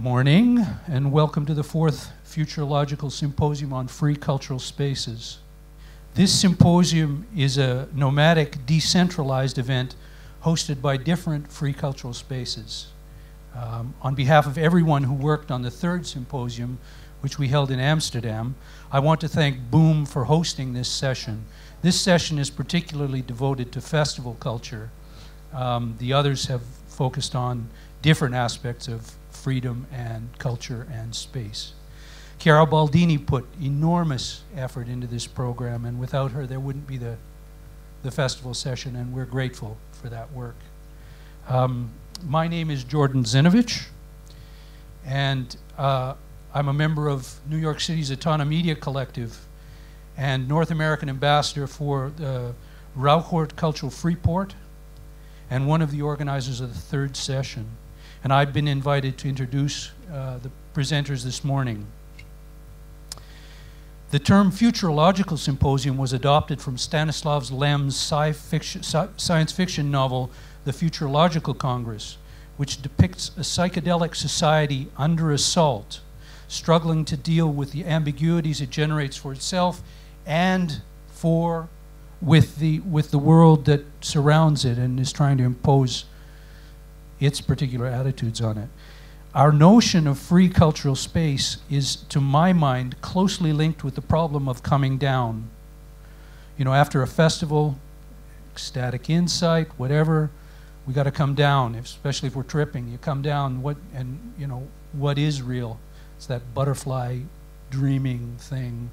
morning, and welcome to the 4th Futurological Symposium on Free Cultural Spaces. This symposium is a nomadic, decentralized event hosted by different free cultural spaces. On behalf of everyone who worked on the 3rd symposium, which we held in Amsterdam, I want to thank Boom for hosting this session. This session is particularly devoted to festival culture. The others have focused on different aspects of freedom and culture and space. Chiara Baldini put enormous effort into this program, and without her there wouldn't be the festival session, and we're grateful for that work. My name is Jordan Zinovich, and I'm a member of New York City's Autonomy Media Collective and North American ambassador for the Rauchort Cultural Freeport, and one of the organizers of the 3rd session. And I've been invited to introduce the presenters this morning. The term Futurological Symposium was adopted from Stanislav Lem's science fiction novel, The Futurological Congress, which depicts a psychedelic society under assault, struggling to deal with the ambiguities it generates for itself and with the world that surrounds it and is trying to impose its particular attitudes on it. Our notion of free cultural space is, to my mind, closely linked with the problem of coming down. You know, after a festival, ecstatic insight, whatever, we got to come down, especially if we're tripping. You come down, what is real? It's that butterfly dreaming thing.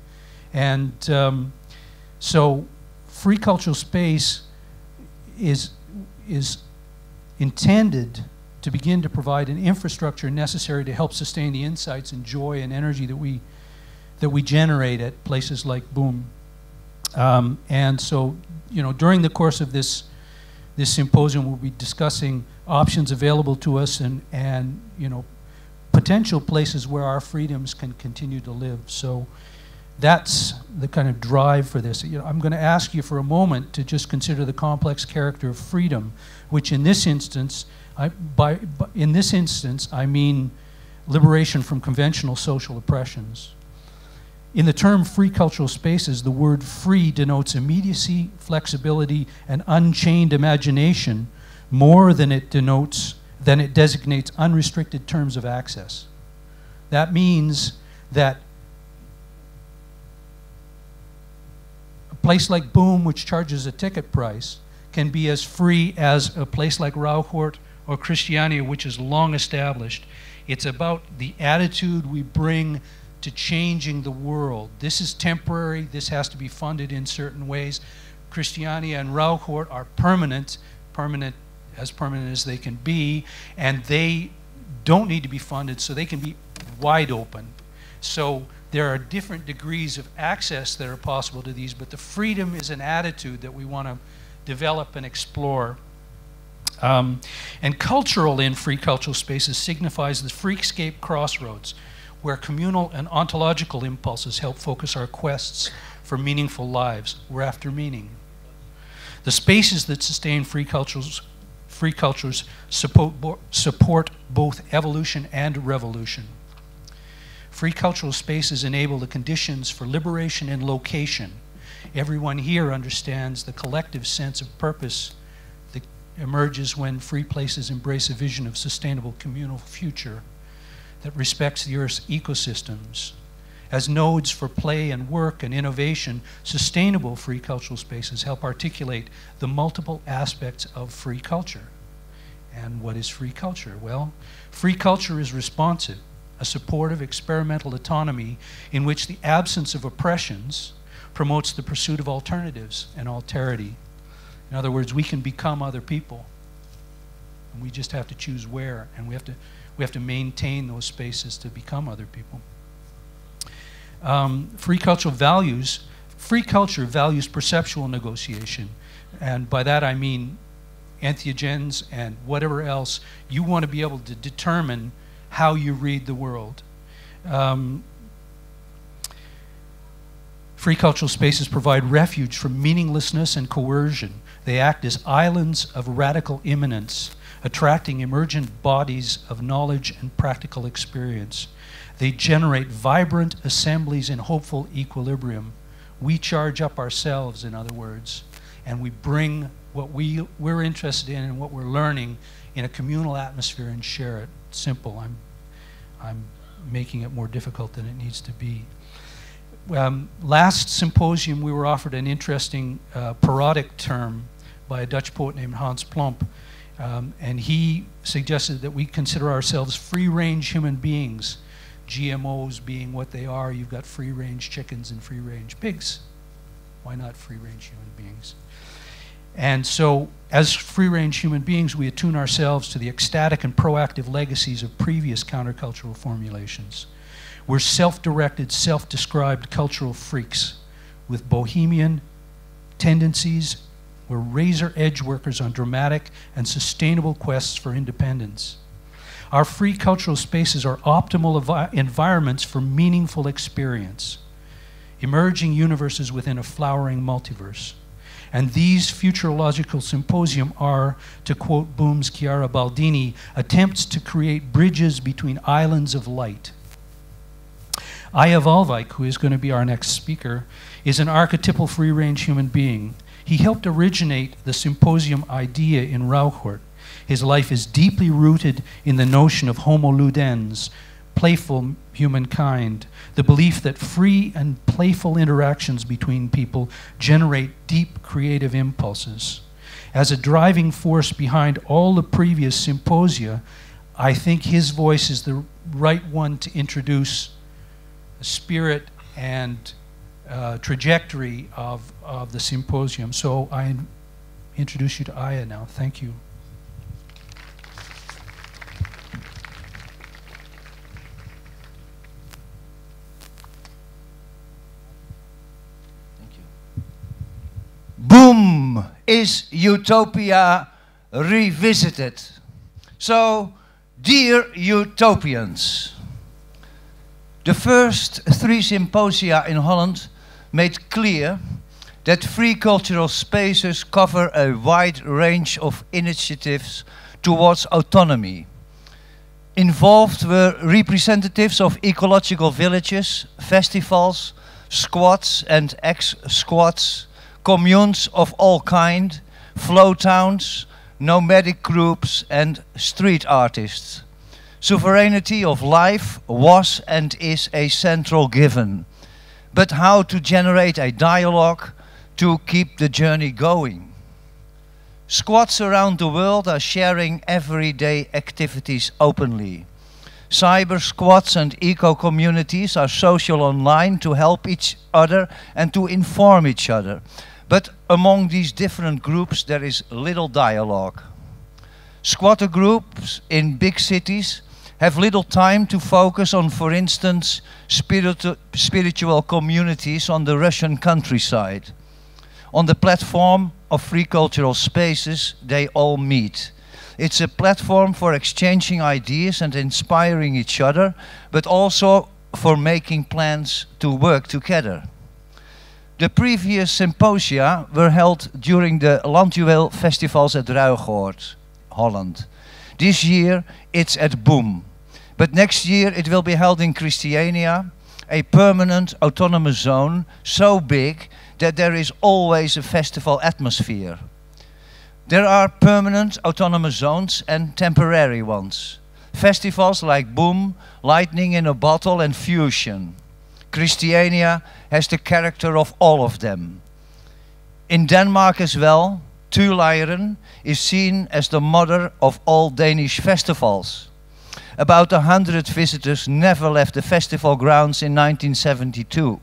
And so free cultural space is intended to begin to provide an infrastructure necessary to help sustain the insights and joy and energy that we generate at places like Boom. And so, during the course of this symposium, we'll be discussing options available to us and potential places where our freedoms can continue to live. So that's the kind of drive for this. I'm going to ask you for a moment to just consider the complex character of freedom, which in this instance, I mean liberation from conventional social oppressions. In the term free cultural spaces, the word free denotes immediacy, flexibility, and unchained imagination more than it designates unrestricted terms of access. That means that a place like Boom, which charges a ticket price, can be as free as a place like Rauchort or Christiania, which is long established. It's about the attitude we bring to changing the world. This is temporary. This has to be funded in certain ways. Christiania and Rauchort are permanent as they can be, and they don't need to be funded, so they can be wide open. So there are different degrees of access that are possible to these, but the freedom is an attitude that we want to develop and explore. And cultural in free cultural spaces signifies the freakscape crossroads, where communal and ontological impulses help focus our quests for meaningful lives. We're after meaning. The spaces that sustain free cultures support both evolution and revolution. Free cultural spaces enable the conditions for liberation and location. Everyone here understands the collective sense of purpose that emerges when free places embrace a vision of sustainable communal future that respects the Earth's ecosystems. As nodes for play and work and innovation, sustainable free cultural spaces help articulate the multiple aspects of free culture. And what is free culture? Well, free culture is responsive, a supportive experimental autonomy in which the absence of oppressions promotes the pursuit of alternatives and alterity. In other words, we can become other people, and we just have to choose where, and we have to maintain those spaces to become other people. Free culture values perceptual negotiation, and by that I mean entheogens and whatever else. You want to be able to determine how you read the world. Free cultural spaces provide refuge from meaninglessness and coercion. They act as islands of radical immanence, attracting emergent bodies of knowledge and practical experience. They generate vibrant assemblies in hopeful equilibrium. We charge up ourselves, in other words, and we bring what we're interested in and what we're learning in a communal atmosphere and share it. Simple. I'm making it more difficult than it needs to be. Last symposium, we were offered an interesting parodic term by a Dutch poet named Hans Plomp, and he suggested that we consider ourselves free-range human beings, GMOs being what they are. You've got free-range chickens and free-range pigs. Why not free-range human beings? And so, as free-range human beings, we attune ourselves to the ecstatic and proactive legacies of previous countercultural formulations. We're self-directed, self-described cultural freaks with bohemian tendencies. We're razor-edge workers on dramatic and sustainable quests for independence. Our free cultural spaces are optimal environments for meaningful experience, emerging universes within a flowering multiverse. And these futurological symposium are, to quote Boom's Chiara Baldini, attempts to create bridges between islands of light. Aya Valvik, who is going to be our next speaker, is an archetypal free-range human being. He helped originate the symposium idea in Rauchort. His life is deeply rooted in the notion of homo ludens, playful humankind, the belief that free and playful interactions between people generate deep creative impulses. As a driving force behind all the previous symposia, I think his voice is the right one to introduce the spirit and trajectory of the symposium. So I introduce you to Aya now. Thank you. Boom is Utopia revisited. So, dear Utopians, the first 3 symposia in Holland made clear that free cultural spaces cover a wide range of initiatives towards autonomy. Involved were representatives of ecological villages, festivals, squats and ex-squats, communes of all kind, flow towns, nomadic groups and street artists. Sovereignty of life was and is a central given. But how to generate a dialogue to keep the journey going? Squats around the world are sharing everyday activities openly. Cyber squats and eco-communities are social online to help each other and to inform each other. But among these different groups there is little dialogue. Squatter groups in big cities have little time to focus on, for instance, spiritual communities on the Russian countryside. On the platform of free cultural spaces, they all meet. It's a platform for exchanging ideas and inspiring each other, but also for making plans to work together. The previous symposia were held during the Landjuweel festivals at Ruigoord, Holland. This year it's at Boom. But next year it will be held in Christiania, a permanent autonomous zone so big that there is always a festival atmosphere. There are permanent autonomous zones and temporary ones. Festivals like Boom, Lightning in a Bottle and Fusion. Christiania has the character of all of them. In Denmark as well, Thuleiren is seen as the mother of all Danish festivals. About 100 visitors never left the festival grounds in 1972.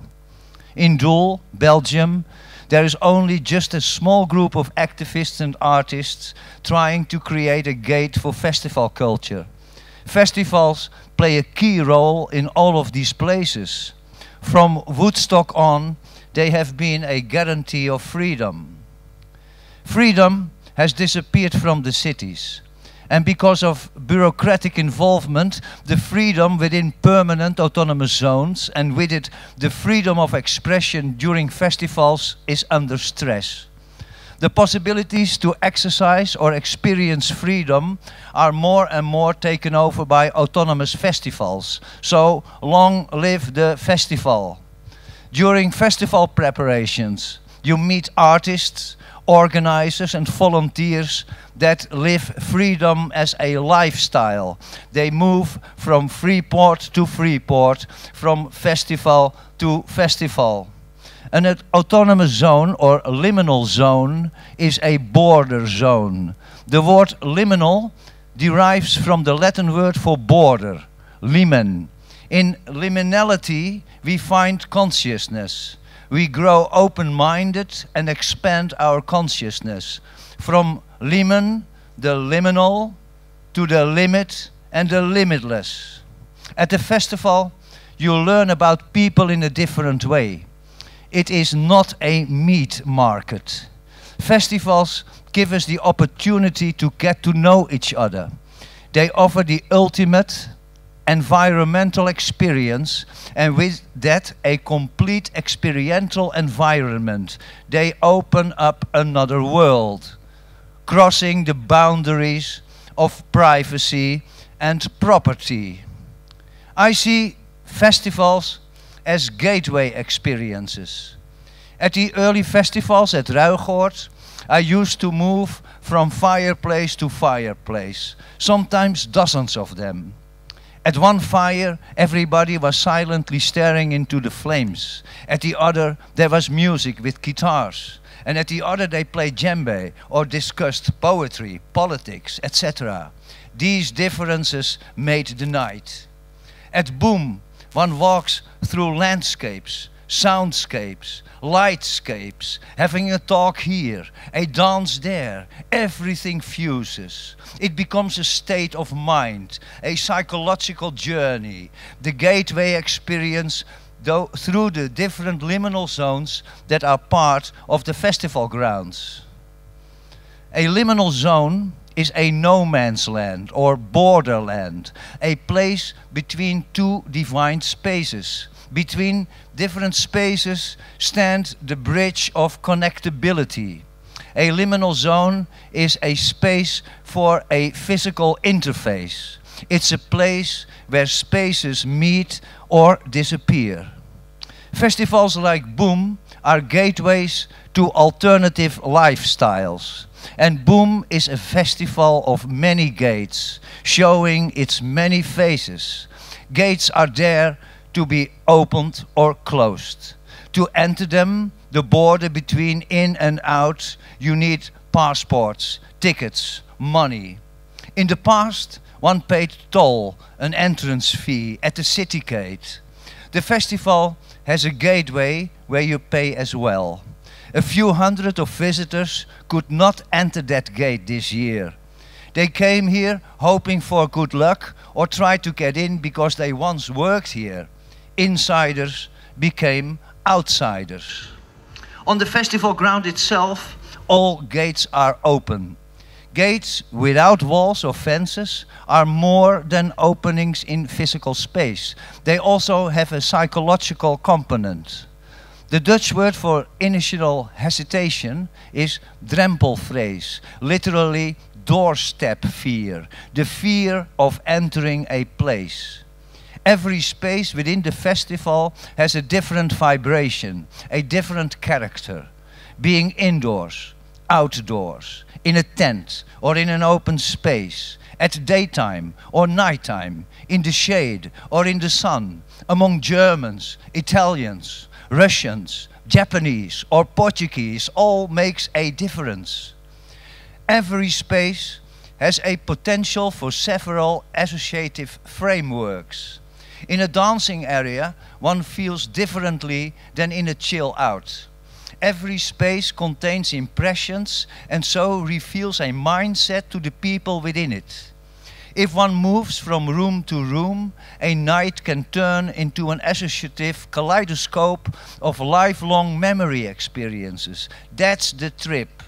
In Doel, Belgium, there is only just a small group of activists and artists trying to create a gate for festival culture. Festivals play a key role in all of these places. From Woodstock on, they have been a guarantee of freedom. Freedom has disappeared from the cities. and because of bureaucratic involvement, the freedom within permanent autonomous zones, and with it the freedom of expression during festivals, is under stress. The possibilities to exercise or experience freedom are more and more taken over by autonomous festivals. So long live the festival. During festival preparations, you meet artists, organizers and volunteers that live freedom as a lifestyle. They move from free port to free port, from festival to festival. An autonomous zone or liminal zone is a border zone. The word liminal derives from the Latin word for border, limen. In liminality, we find consciousness. We grow open-minded and expand our consciousness from limen, the liminal, to the limit and the limitless. At the festival, you learn about people in a different way. It is not a meat market. Festivals give us the opportunity to get to know each other. They offer the ultimate environmental experience, and with that a complete experiential environment. They open up another world, crossing the boundaries of privacy and property. I see festivals as gateway experiences. At the early festivals at Ruigoord, I used to move from fireplace to fireplace, sometimes dozens of them. At one fire, everybody was silently staring into the flames. At the other, there was music with guitars. And at the other, they played djembe or discussed poetry, politics, etc. These differences made the night. At Boom, one walks through landscapes, soundscapes, lightscapes, having a talk here, a dance there. Everything fuses. It becomes a state of mind, a psychological journey, the gateway experience through the different liminal zones that are part of the festival grounds. A liminal zone is a no man's land or borderland, a place between two defined spaces. Between different spaces stands the bridge of connectability. A liminal zone is a space for a physical interface. It's a place where spaces meet or disappear. Festivals like Boom are gateways to alternative lifestyles. And Boom is a festival of many gates, showing its many faces. Gates are there to be opened or closed. To enter them, the border between in and out, you need passports, tickets, money. In the past, one paid toll, an entrance fee at the city gate. The festival has a gateway where you pay as well. A few hundred of visitors could not enter that gate this year. They came here hoping for good luck or tried to get in because they once worked here. Insiders became outsiders. On the festival ground itself, all gates are open. Gates without walls or fences are more than openings in physical space. They also have a psychological component. The Dutch word for initial hesitation is drempelvrees, literally doorstep fear, the fear of entering a place. Every space within the festival has a different vibration, a different character. Being indoors, outdoors, in a tent or in an open space, at daytime or nighttime, in the shade or in the sun, among Germans, Italians, Russians, Japanese or Portuguese, all makes a difference. Every space has a potential for several associative frameworks. In a dancing area, one feels differently than in a chill out. Every space contains impressions and so reveals a mindset to the people within it. If one moves from room to room, a night can turn into an associative kaleidoscope of lifelong memory experiences. That's the trip.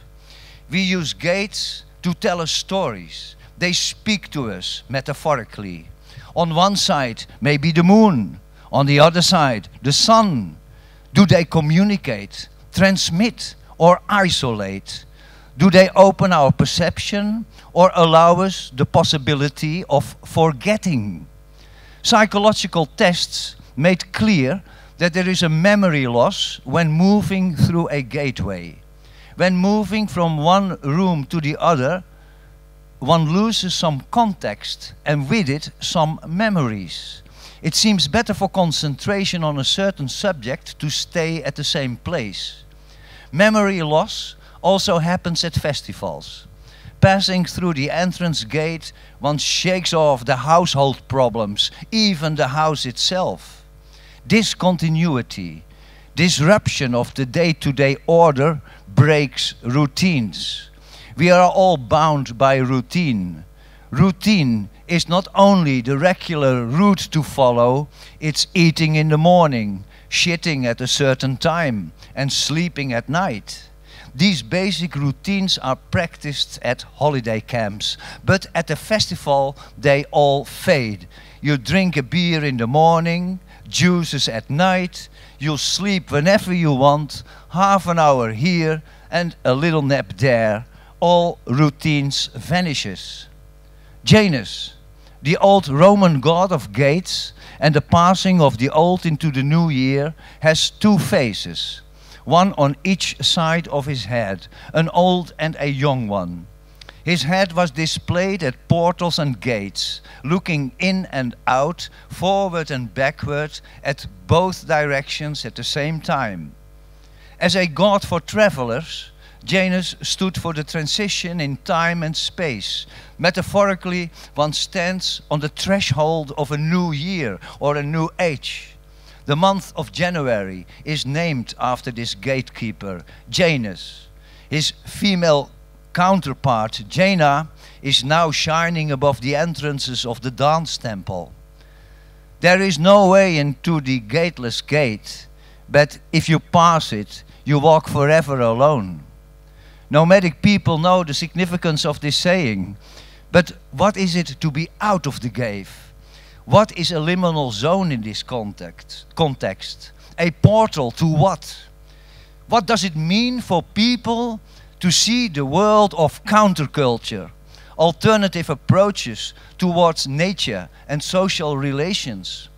We use gates to tell us stories. They speak to us metaphorically. On one side may be the moon, on the other side the sun. Do they communicate, transmit, or isolate? Do they open our perception or allow us the possibility of forgetting? Psychological tests made clear that there is a memory loss when moving through a gateway. When moving from one room to the other, one loses some context and with it some memories. It seems better for concentration on a certain subject to stay at the same place. Memory loss also happens at festivals. Passing through the entrance gate, one shakes off the household problems, even the house itself. Discontinuity, disruption of the day-to-day order breaks routines. We are all bound by routine. Routine is not only the regular route to follow, it's eating in the morning, shitting at a certain time, and sleeping at night. These basic routines are practiced at holiday camps, but at a festival they all fade. You drink a beer in the morning, juices at night, you'll sleep whenever you want, half an hour here and a little nap there. All routines vanishes. Janus, the old Roman god of gates and the passing of the old into the new year, has two faces, one on each side of his head, an old and a young one. His head was displayed at portals and gates, looking in and out, forward and backward, at both directions at the same time. As a god for travelers, Janus stood for the transition in time and space. Metaphorically, one stands on the threshold of a new year or a new age. The month of January is named after this gatekeeper, Janus. His female counterpart, Jaina, is now shining above the entrances of the dance temple. There is no way into the gateless gate, but if you pass it, you walk forever alone. Nomadic people know the significance of this saying, but what is it to be out of the cave? What is a liminal zone in this context? A portal to what? What does it mean for people to see the world of counterculture, alternative approaches towards nature and social relations?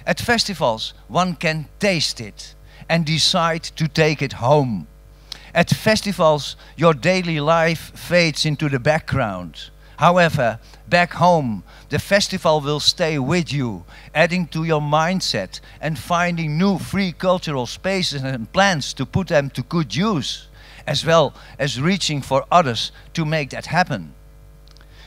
At festivals, one can taste it and decide to take it home. At festivals, your daily life fades into the background. However, back home, the festival will stay with you, adding to your mindset and finding new free cultural spaces and plans to put them to good use, as well as reaching for others to make that happen.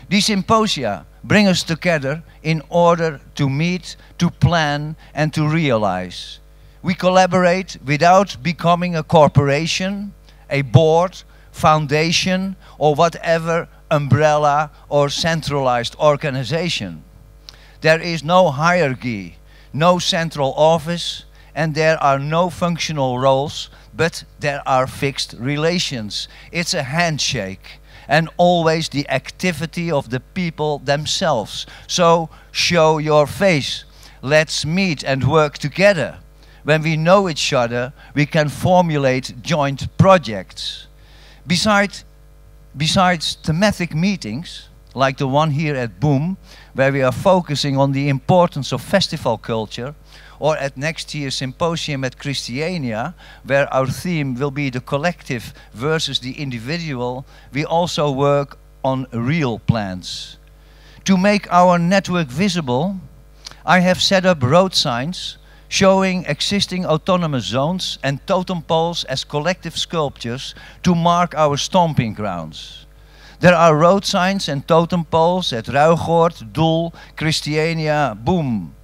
These symposia bring us together in order to meet, to plan, and to realize. We collaborate without becoming a corporation, a board, foundation, or whatever umbrella or centralized organization. There is no hierarchy, no central office, and there are no functional roles, but there are fixed relations. It's a handshake, and always the activity of the people themselves. So show your face. Let's meet and work together. When we know each other, we can formulate joint projects. Besides thematic meetings, like the one here at Boom, where we are focusing on the importance of festival culture, or at next year's symposium at Christiania, where our theme will be the collective versus the individual, we also work on real plans. To make our network visible, I have set up road signs showing existing autonomous zones and totem poles as collective sculptures to mark our stomping grounds. There are road signs and totem poles at Ruigoord, Doel, Christiania, Boom.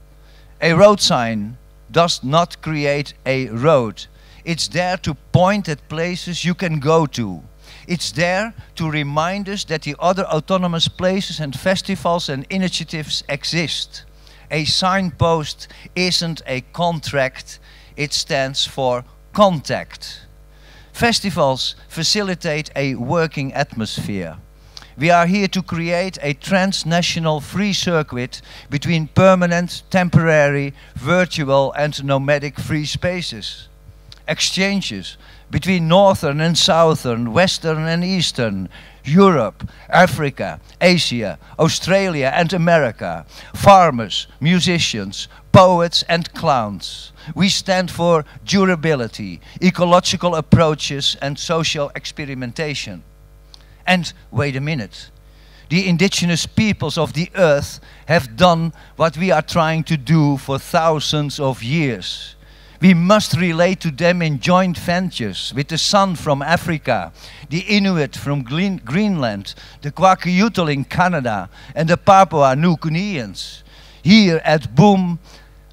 A road sign does not create a road. It's there to point at places you can go to. It's there to remind us that the other autonomous places and festivals and initiatives exist. A signpost isn't a contract, it stands for contact. Festivals facilitate a working atmosphere. We are here to create a transnational free circuit between permanent, temporary, virtual and nomadic free spaces. Exchanges between northern and southern, western and eastern, Europe, Africa, Asia, Australia and America, farmers, musicians, poets and clowns. We stand for durability, ecological approaches and social experimentation. And wait a minute, the indigenous peoples of the earth have done what we are trying to do for thousands of years. We must relate to them in joint ventures with the San from Africa, the Inuit from Greenland, the Kwakayutl in Canada, and the Papua New Guineans. Here at Boom,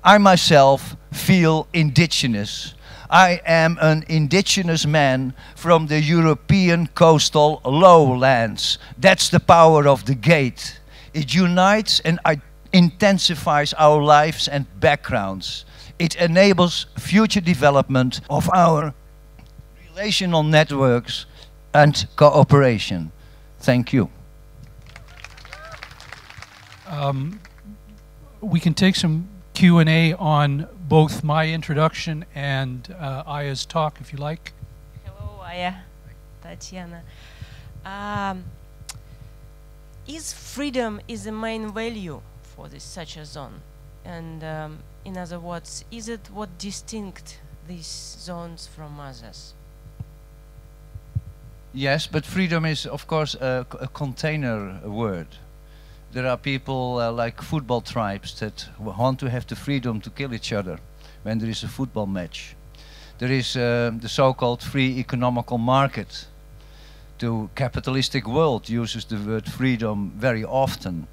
I myself feel indigenous. I am an indigenous man from the European coastal lowlands. That's the power of the gate. It unites and intensifies our lives and backgrounds. It enables future development of our relational networks and cooperation. Thank you. We can take some Q&A on both my introduction and Aya's talk, if you like. Hello, Aya. Tatiana. Is freedom is the main value for this such a zone? And in other words, is it what distinct these zones from others? Yes, but freedom is, of course, a container word. There are people like football tribes that want to have the freedom to kill each other when there is a football match. There is the so-called free economical market. The capitalistic world uses the word freedom very often,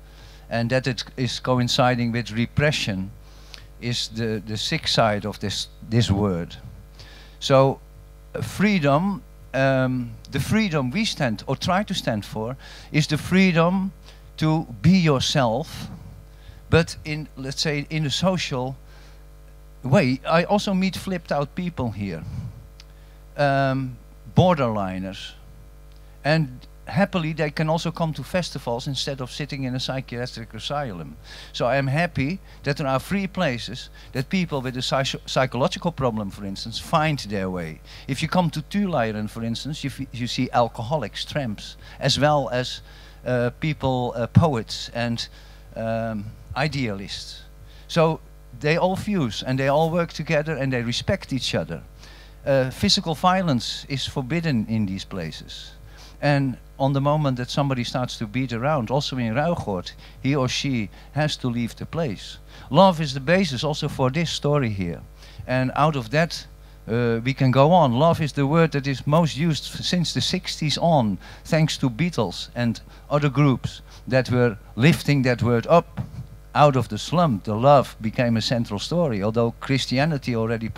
and that it is coinciding with repression is the sick side of this word. So freedom, the freedom we stand or try to stand for is the freedom to be yourself, but in, let's say, in a social way. I also meet flipped out people here, borderliners, and happily they can also come to festivals instead of sitting in a psychiatric asylum. So I am happy that there are free places that people with a psychological problem, for instance, find their way. If you come to Tuleiren, for instance, you see alcoholics, tramps, as well as people, poets and idealists. So they all fuse and they all work together and they respect each other. Physical violence is forbidden in these places. And on the moment that somebody starts to beat around, also in Ruigoord, he or she has to leave the place. Love is the basis also for this story here. And out of that, we can go on. Love is the word that is most used since the 60s on, thanks to Beatles and other groups that were lifting that word up out of the slum. The love became a central story, although Christianity already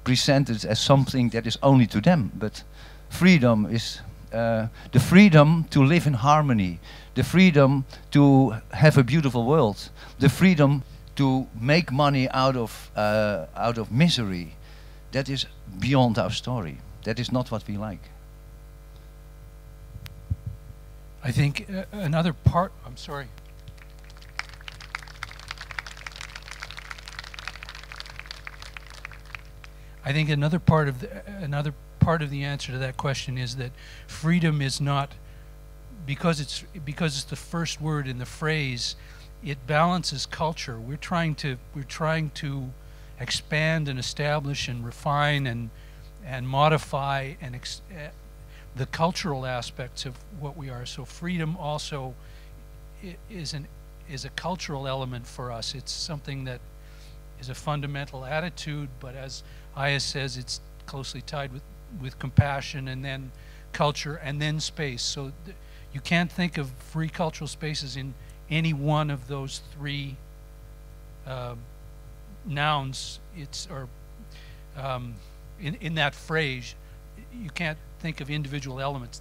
presented as something that is only to them. But freedom is the freedom to live in harmony, the freedom to have a beautiful world, the freedom to make money out of misery. That is beyond our story. That is not what we like. I think another part, I'm sorry. I think another part of the answer to that question is that freedom is not, because it's the first word in the phrase, it balances culture. We're trying to expand and establish and refine and modify and the cultural aspects of what we are. So freedom also is a cultural element for us. It's something that is a fundamental attitude, but as Aya says, it's closely tied with compassion and then culture and then space. So you can't think of free cultural spaces in any one of those three nouns. In that phrase, you can't think of individual elements.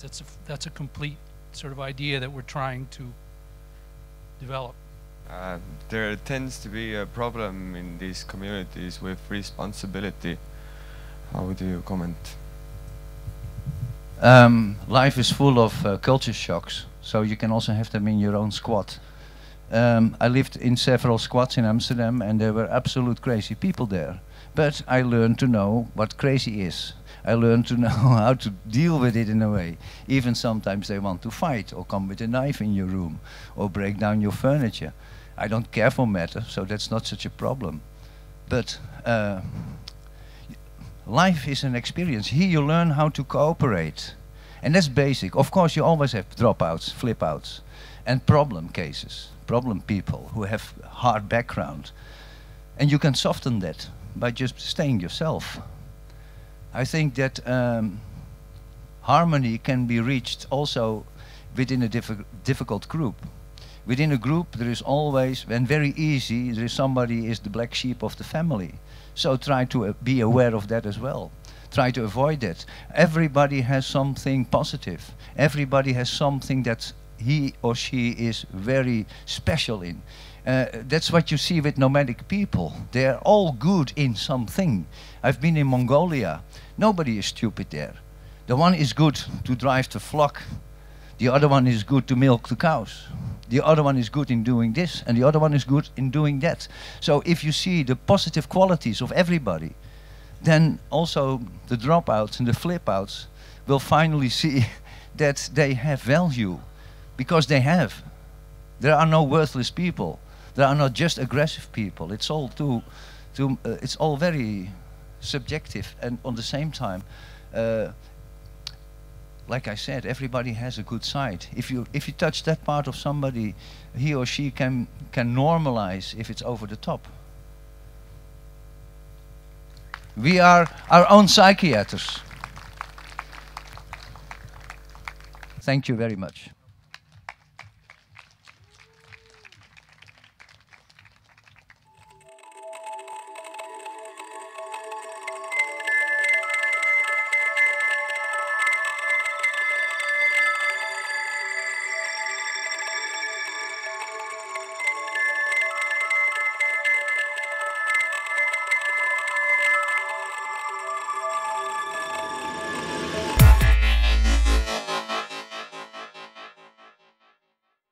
That's a complete sort of idea that we're trying to develop. There tends to be a problem in these communities with responsibility. How would you comment? Life is full of culture shocks, So you can also have them in your own squad. I lived in several squads in Amsterdam, and there were absolute crazy people there. But I learned to know what crazy is. I learned to know how to deal with it in a way. Even sometimes they want to fight, or come with a knife in your room, or break down your furniture. I don't care for matter, so that's not such a problem. But life is an experience. Here you learn how to cooperate. And that's basic. Of course, you always have dropouts, flip-outs, and problem cases, problem people who have hard background. And you can soften that by just staying yourself. I think that harmony can be reached also within a difficult group. Within a group there is always, when very easy, there is somebody is the black sheep of the family. So try to be aware of that as well. Try to avoid that. Everybody has something positive. Everybody has something that he or she is very special in. That's what you see with nomadic people. They're all good in something. I've been in Mongolia. Nobody is stupid there. The one is good to drive the flock. The other one is good to milk the cows. The other one is good in doing this, and the other one is good in doing that. So if you see the positive qualities of everybody, then also the dropouts and the flip-outs will finally see that they have value, because they have. There are no worthless people. There are not just aggressive people. It's all it's all very subjective, and on the same time, like I said, everybody has a good side. If you touch that part of somebody, he or she can normalize if it's over the top. We are our own psychiatrists. Thank you very much.